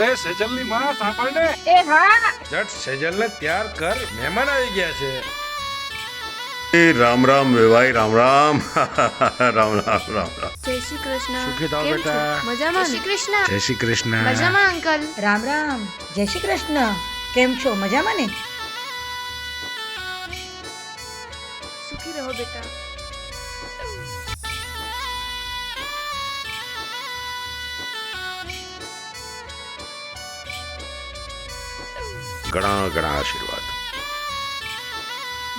અરે સેજલની માં સાંભળ ને. એ હા જટ સેજલને તૈયાર કર, મહેમાન આવી ગયા છે. રામ રામ વેવાઈ રામ રામ રામ રામ રામ રામ જય શ્રી કૃષ્ણ. સુખી થાઓ કેમ છો? બેટા. મજામાં ને? જય શ્રી કૃષ્ણ. મજામાં અંકલ. રામ રામ જય શ્રી કૃષ્ણ. કેમ છો? મજામાં ને? સુખી રહો બેટા. ઘણા ઘણા આશીર્વાદ.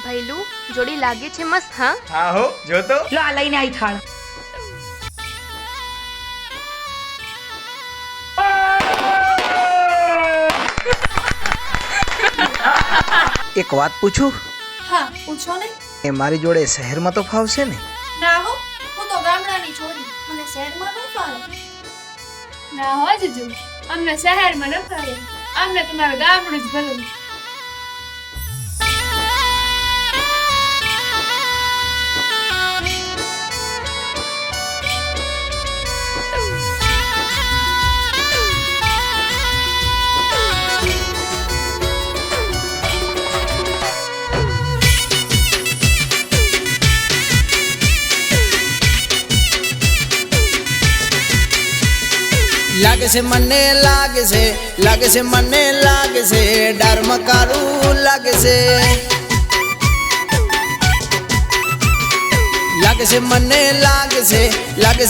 ભૈલું જોડી લાગે છે મસ્ત. હા હા હો જો તો લો આ લઈને આવી થાળ. એક વાત પૂછું? હા પૂછો ને. એ મારી જોડે શહેરમાં તો ફાવશે ને? ના હો, હું તો ગામડાની છોરી, મને શહેરમાં ન ફાવે. ના હો જીજુ, અમને શહેરમાં ન ફાવે, અમને તમારું ગામડું જ ભલું. લાગે છે મને લાગે છે મને લાગે છે ડરમાં કારું લાગે છે. લાગે છે મને લાગે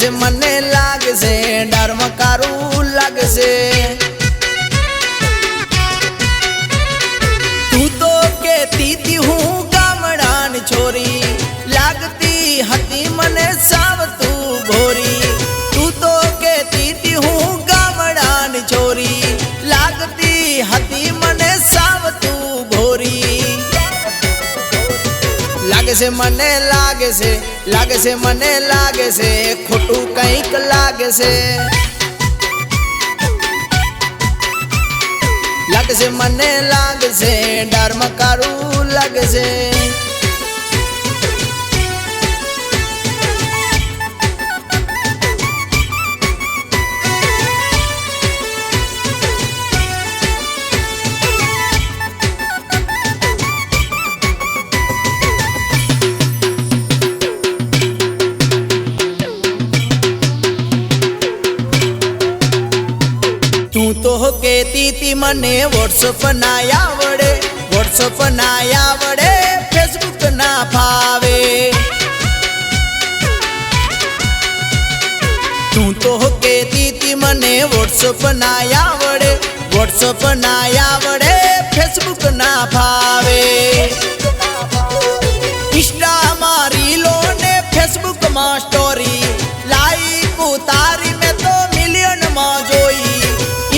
છે મને લાગે છે ડરમાં કારું લાગે છે. તું તો કેતી તી હું ગામડાની છોરી, લાગતી હતી મને સાવ તું ભોરી. તું તો કેતી તી હું ગામડાની છોરી, લાગતી હતી મને સાવ તું ભોરી. લાગે છે મને લાગે છે મને લાગે છે ખોટું કંઈક લાગે છે. લાગે છે મને લાગે છે ડરમાં કારું લાગે છે. તું તો કેતી તી મને વોટ્સઅપ ના આવડે, વોટ્સઅપ ના આવડે, ફેસબુક ના ફાવે. તું તો કેતી તી મને વોટ્સઅપ ના આવડે, વોટ્સઅપ ના આવડે, ફેસબુક ના ફાવે. ઇન્સ્ટામાં રીલો ને ફેસબુકમાં સ્ટોરી, લાઈક ઉતારી મેં તો મિલિયનમાં જોઈ.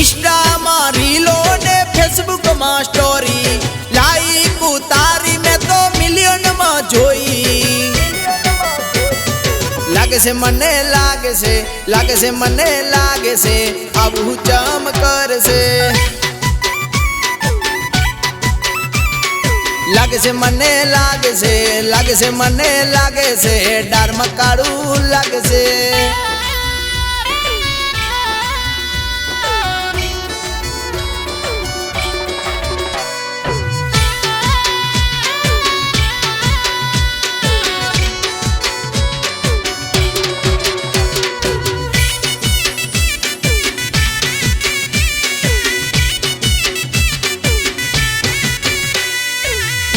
ઇન્સ્ટામાં રીલો ને ફેસબુકમાં સ્ટોરી, લાઈક ઉતારી મેં તો મિલિયનમાં જોઈ. લાગે છે મને લાગે છે મને લાગે છે આવું ચમ કરશે. લાગે છે મને લાગે છે મને લાગે છે ડારમાં કાળું લાગે છે.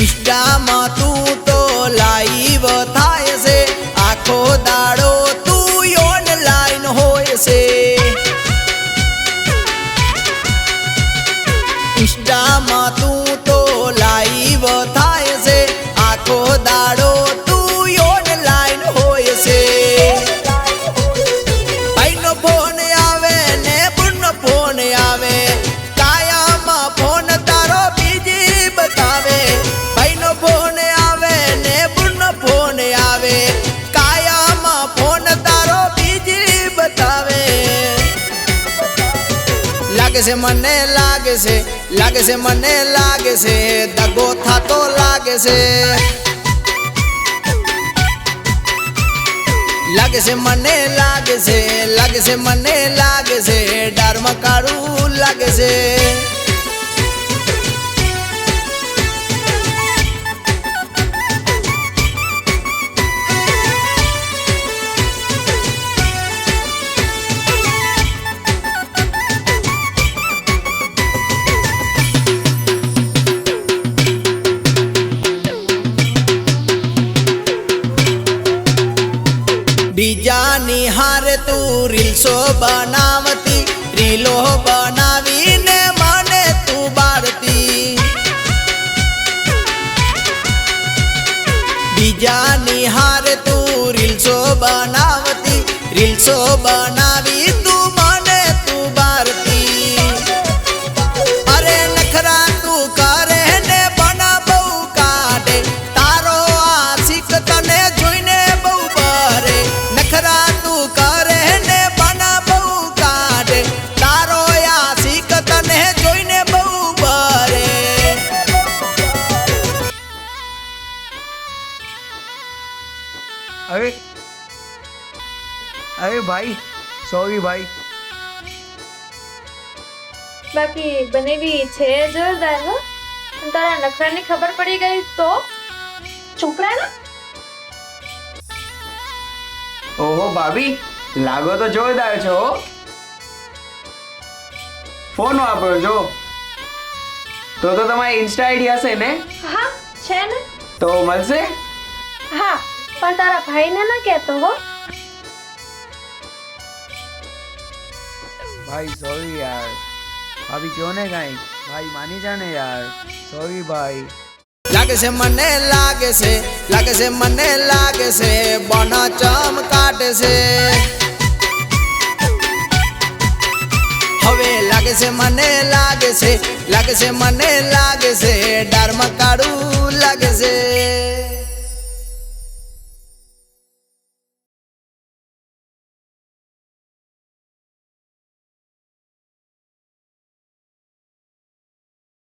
ઇન્સ્ટામાં તું તો લાઈવ થાય છે, આખો દાડો તું ઓનલાઈન હોય છે. ઇન્સ્ટામાં તું તો લાઈવ થાય છે, આખો દાડો તું ઓનલાઈન હોય છે. ભાઈનો ફોન આવે ને બુનનો ફોન આવે, કાયામાં ફોન તારો બીજી બતાવે. ભાઈનો ફોન આવે ને બુનનો ફોન આવે, કાયામાં ફોન તારો બીજી બતાવે. લાગે છે મને લાગે છે મને લાગે છે દગો થાતો લાગે છે. લાગે છે મને લાગે છે મને લાગે છે ડારમાં કાળું લાગે છે. બીજાની હારે તું રીલ્સો બનાવતી, રીલો બનાવીને મને તું બાળતી. બીજાની હારે તું રીલ્સો બનાવતી, રીલ્સો બનાવી તું મને તું બાળતી. અરે નખરા તું કરે ને બના બહુ કાઢે, તારો આશિક તને જોઈને બહુ બરે. નખરા તું કરે ને બના બહુ કાઢે, તારો આશિક તને જોઈને બહુ બરે. અરે ભાઈ, સોરી ભાઈ. બાકી બનેવી છે જોરદાર હો. અને તારા નખરાની ખબર પડી ગઈ તો ચૂપ રહે ને. ઓહો ભાભી, લાગો તો જોરદાર છો. ફોન વાપરો છો તો તમારી ઇન્સ્ટા આઈડી હશે ને? હા છે ને. તો મળશે? હા, પણ તારા ભાઈને ના કહેતો હો. ભાઈ સોરી યાર. ભાભી ક્यों ને કાંઈ, ભાઈ માની જાને યાર. સોરી ભાઈ. લાગે છે મને લાગે છે, લાગે છે મને લાગે છે, બના ચમ કાઢે છે. હવે લાગે છે મને લાગે છે, લાગે છે મને લાગે છે, ડારમાં કાળું લાગે છે.